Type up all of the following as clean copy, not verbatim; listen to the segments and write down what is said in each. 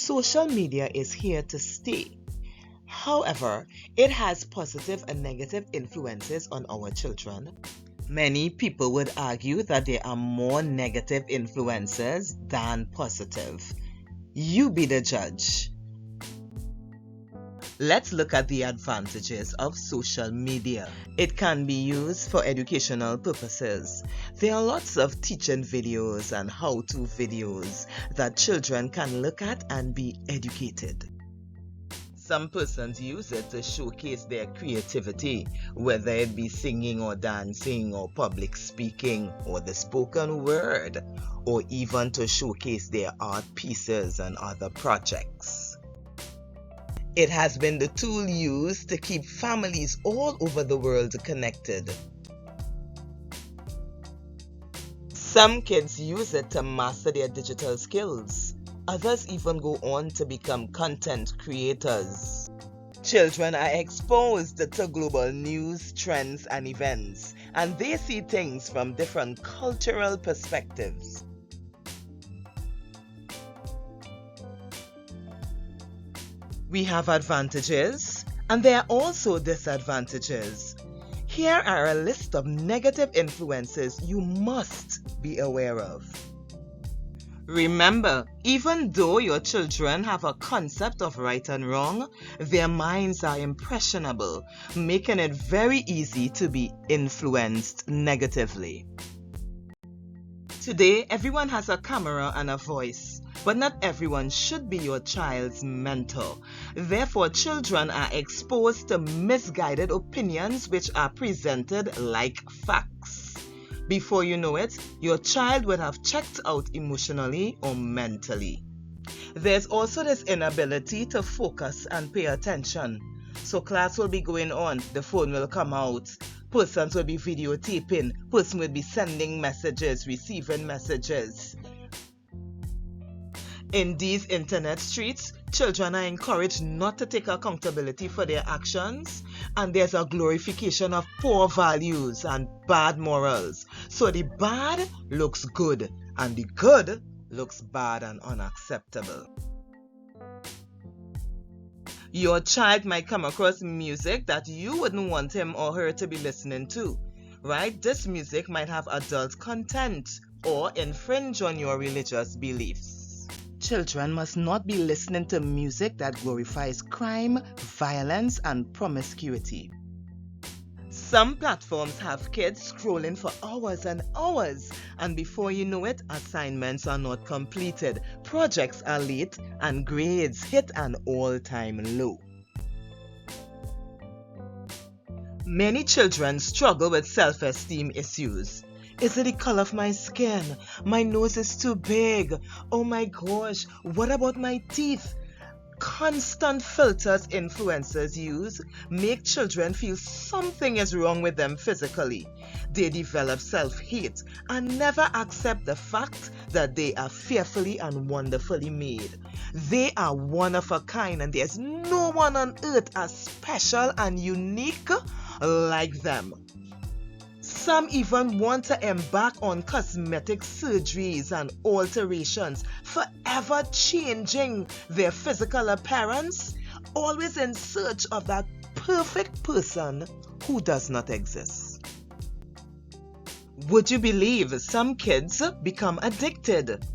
Social media is here to stay. However, it has positive and negative influences on our children. Many people would argue that there are more negative influences than positive. You be the judge. Let's look at the advantages of social media. It can be used for educational purposes. There are lots of teaching videos and how-to videos that children can look at and be educated. Some persons use it to showcase their creativity, whether it be singing or dancing or public speaking or the spoken word, or even to showcase their art pieces and other projects. It has been the tool used to keep families all over the world connected. Some kids use it to master their digital skills. Others even go on to become content creators. Children are exposed to global news, trends, and events, and they see things from different cultural perspectives. We have advantages, and there are also disadvantages. Here are a list of negative influences you must be aware of. Remember, even though your children have a concept of right and wrong, their minds are impressionable, making it very easy to be influenced negatively. Today, everyone has a camera and a voice, but not everyone should be your child's mentor. Therefore, children are exposed to misguided opinions which are presented like facts. Before you know it, your child would have checked out emotionally or mentally. There's also this inability to focus and pay attention. So class will be going on, the phone will come out, persons will be videotaping, person will be sending messages, receiving messages. In these internet streets, children are encouraged not to take accountability for their actions, and there's a glorification of poor values and bad morals. So the bad looks good, and the good looks bad and unacceptable. Your child might come across music that you wouldn't want him or her to be listening to, right? This music might have adult content or infringe on your religious beliefs. Children must not be listening to music that glorifies crime, violence, and promiscuity. Some platforms have kids scrolling for hours and hours, and before you know it, assignments are not completed, projects are late, and grades hit an all-time low. Many children struggle with self-esteem issues. Is it the color of my skin? My nose is too big. Oh my gosh, what about my teeth? Constant filters influencers use make children feel something is wrong with them physically. They develop self-hate and never accept the fact that they are fearfully and wonderfully made. They are one of a kind, and there's no one on earth as special and unique like them. Some even want to embark on cosmetic surgeries and alterations, forever changing their physical appearance, always in search of that perfect person who does not exist. Would you believe some kids become addicted?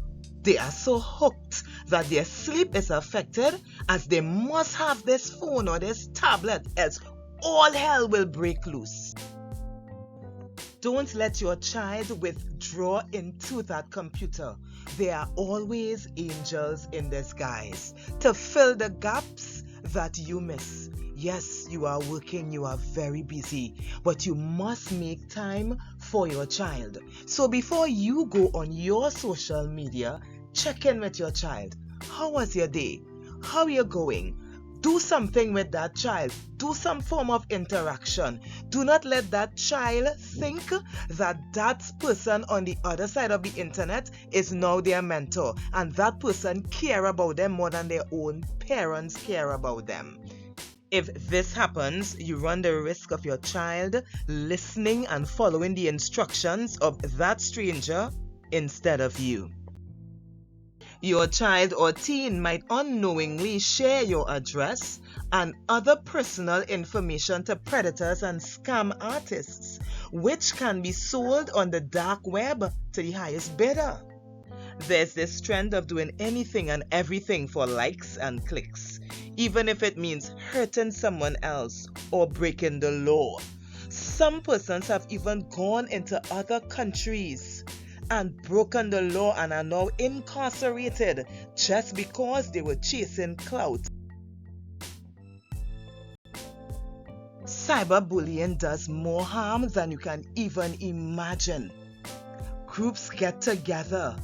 They are so hooked that their sleep is affected, as they must have this phone or this tablet, else all hell will break loose. Don't let your child withdraw into that computer. There are always angels in disguise to fill the gaps that you miss. Yes, you are working, you are very busy, but you must make time for your child. So before you go on your social media, check in with your child. How was your day? How are you going? Do something with that child. Do some form of interaction. Do not let that child think that that person on the other side of the internet is now their mentor, and that person care about them more than their own parents care about them. If this happens, you run the risk of your child listening and following the instructions of that stranger instead of you. Your child or teen might unknowingly share your address and other personal information to predators and scam artists, which can be sold on the dark web to the highest bidder. There's this trend of doing anything and everything for likes and clicks, even if it means hurting someone else or breaking the law. Some persons have even gone into other countries and broken the law and are now incarcerated just because they were chasing clout. Cyberbullying does more harm than you can even imagine. Groups get together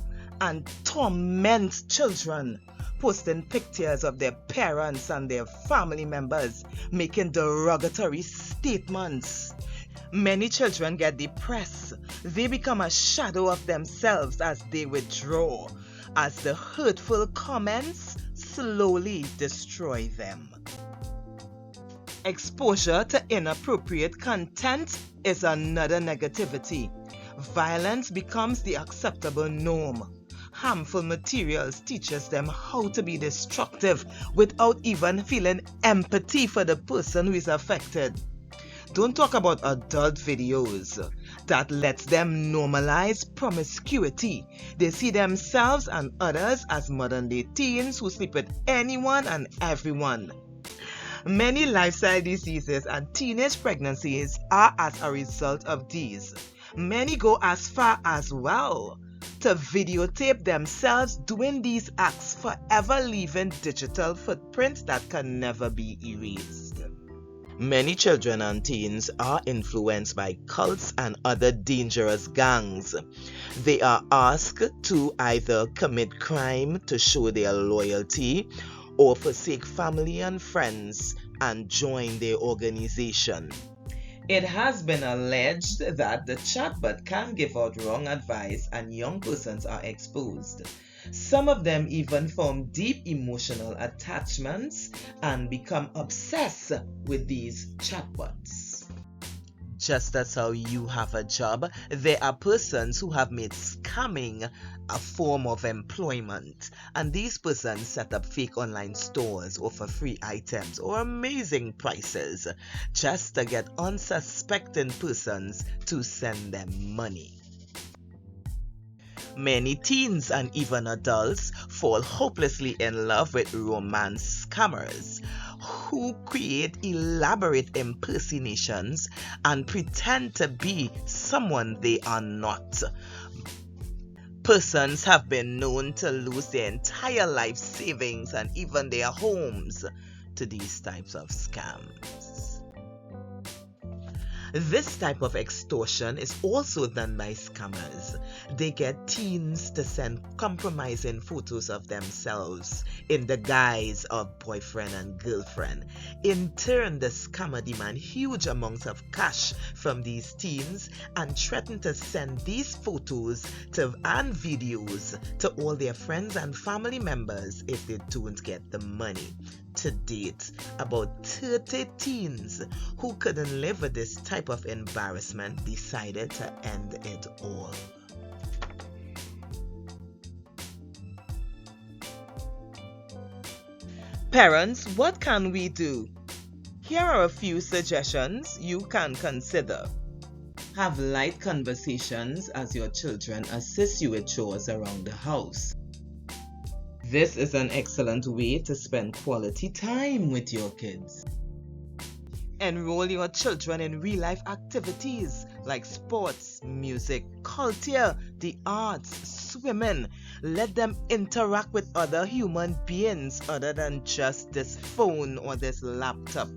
and torment children, posting pictures of their parents and their family members, making derogatory statements. Many children get depressed. They become a shadow of themselves as they withdraw, as the hurtful comments slowly destroy them. Exposure to inappropriate content is another negativity. Violence becomes the acceptable norm. Harmful materials teaches them how to be destructive without even feeling empathy for the person who is affected. Don't talk about adult videos that lets them normalize promiscuity. They see themselves and others as modern-day teens who sleep with anyone and everyone. Many lifestyle diseases and teenage pregnancies are as a result of these. Many go as far as well to videotape themselves doing these acts, forever leaving digital footprints that can never be erased. Many children and teens are influenced by cults and other dangerous gangs. They are asked to either commit crime to show their loyalty or forsake family and friends and join their organization. It has been alleged that the chatbot can give out wrong advice and young persons are exposed. Some of them even form deep emotional attachments and become obsessed with these chatbots. Just as how you have a job, there are persons who have made scamming a form of employment, and these persons set up fake online stores, offer free items or amazing prices just to get unsuspecting persons to send them money. Many teens and even adults fall hopelessly in love with romance scammers who create elaborate impersonations and pretend to be someone they are not. Persons have been known to lose their entire life savings and even their homes to these types of scams. This type of extortion is also done by scammers. They get teens to send compromising photos of themselves in the guise of boyfriend and girlfriend. In turn, the scammer demand huge amounts of cash from these teens and threaten to send these photos and videos to all their friends and family members if they don't get the money. To date, about 30 teens who couldn't live with this type of embarrassment decided to end it all. Parents, what can we do? Here are a few suggestions you can consider. Have light conversations as your children assist you with chores around the house. This is an excellent way to spend quality time with your kids. Enroll your children in real-life activities like sports, music, culture, the arts, swimming. Let them interact with other human beings other than just this phone or this laptop.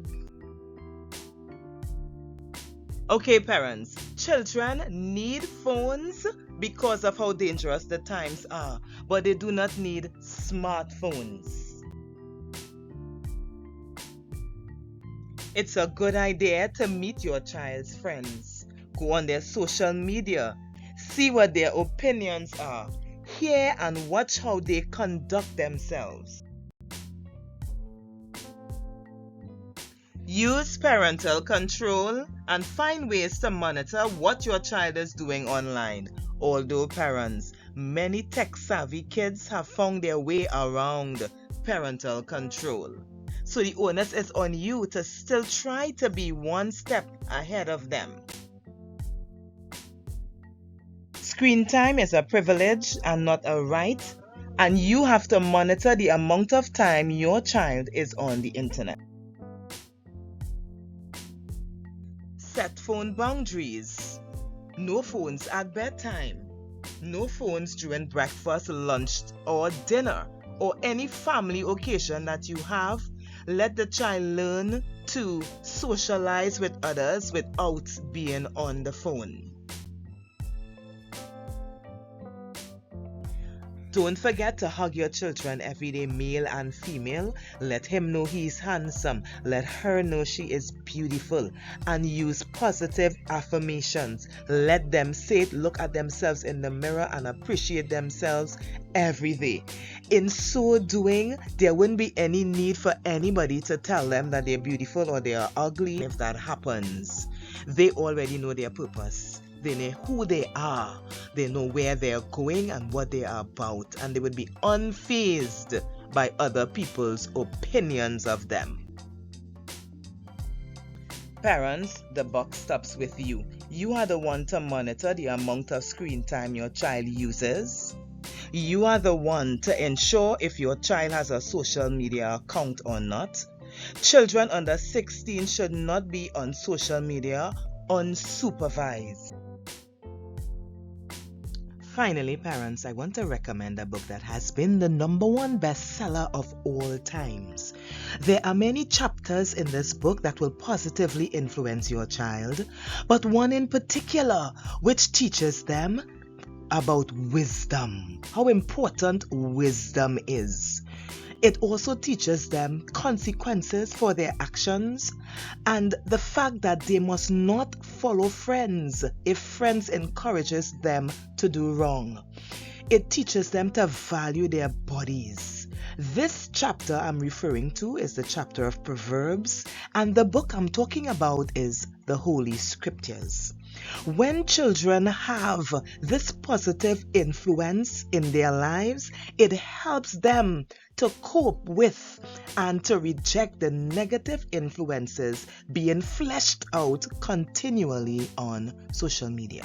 Okay, parents, children need phones because of how dangerous the times are, but they do not need smartphones. It's a good idea to meet your child's friends. Go on their social media, see what their opinions are, hear and watch how they conduct themselves. Use parental control and find ways to monitor what your child is doing online. Although parents, many tech-savvy kids have found their way around parental control. So the onus is on you to still try to be one step ahead of them. Screen time is a privilege and not a right, and you have to monitor the amount of time your child is on the internet. Set phone boundaries. No phones at bedtime. No phones during breakfast, lunch, or dinner, or any family occasion that you have. Let the child learn to socialize with others without being on the phone. Don't forget to hug your children every day, male and female. Let him know he's handsome. Let her know she is beautiful. And use positive affirmations. Let them say it, look at themselves in the mirror and appreciate themselves every day. In so doing, there wouldn't be any need for anybody to tell them that they're beautiful or they are ugly. If that happens, they already know their purpose. They know who they are, they know where they're going and what they are about, and they would be unfazed by other people's opinions of them. Parents, the buck stops with you. You are the one to monitor the amount of screen time your child uses. You are the one to ensure if your child has a social media account or not. Children under 16 should not be on social media unsupervised. Finally, parents, I want to recommend a book that has been the #1 bestseller of all times. There are many chapters in this book that will positively influence your child, but one in particular which teaches them about wisdom, how important wisdom is. It also teaches them consequences for their actions and the fact that they must not follow friends if friends encourages them to do wrong. It teaches them to value their bodies. This chapter I'm referring to is the chapter of Proverbs, and the book I'm talking about is the Holy Scriptures. When children have this positive influence in their lives, it helps them to cope with and to reject the negative influences being fleshed out continually on social media.